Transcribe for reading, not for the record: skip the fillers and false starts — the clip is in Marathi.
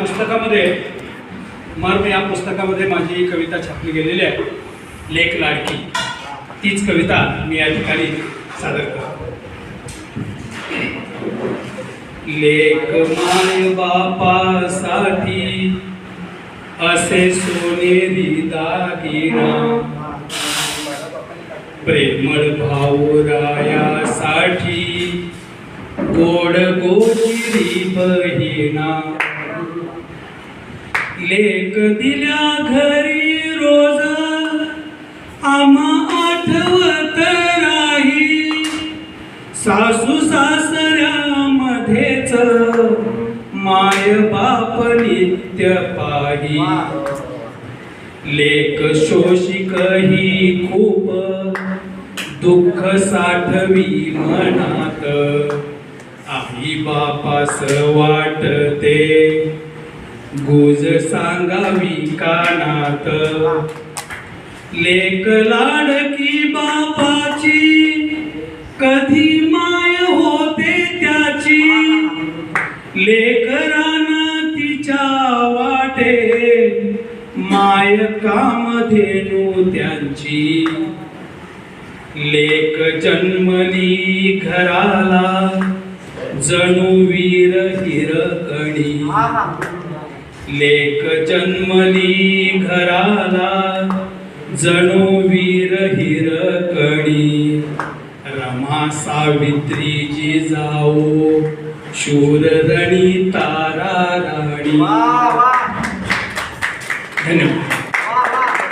पुस्तकामध्ये या पुस्तकामध्ये माझी कविता छापली गेलेली आहे, लेक लाडकी. तीच कविता मी या ठिकाणी सादर करतो. लेक माय बापासाठी असे सोनेरी दागिना, प्रेमळ भाऊरायासाठी गोड गोचिरी बहिणा. लेक दिल्या घरी रोज आम्हा आठवत राही, सासू सासऱ्यामध्येच माय बाप नित्य पाही. लेक शोषिक ही खूप दुःख साठवी मनात, आई बापास वाटते गुज सांगावी कानात. लेक लाडकी बापाची कधी माय होते त्याची, लेकरांना तिच्या वाटे माय कामधेनू त्यांची. लेक जन्मली घराला जणू वीर हिरकणी, लेक जन्मली घराला जणू वीर हिरकणी. रमा सावित्री जिजाऊ शूर रणी तारा राणी. धन्यवाद.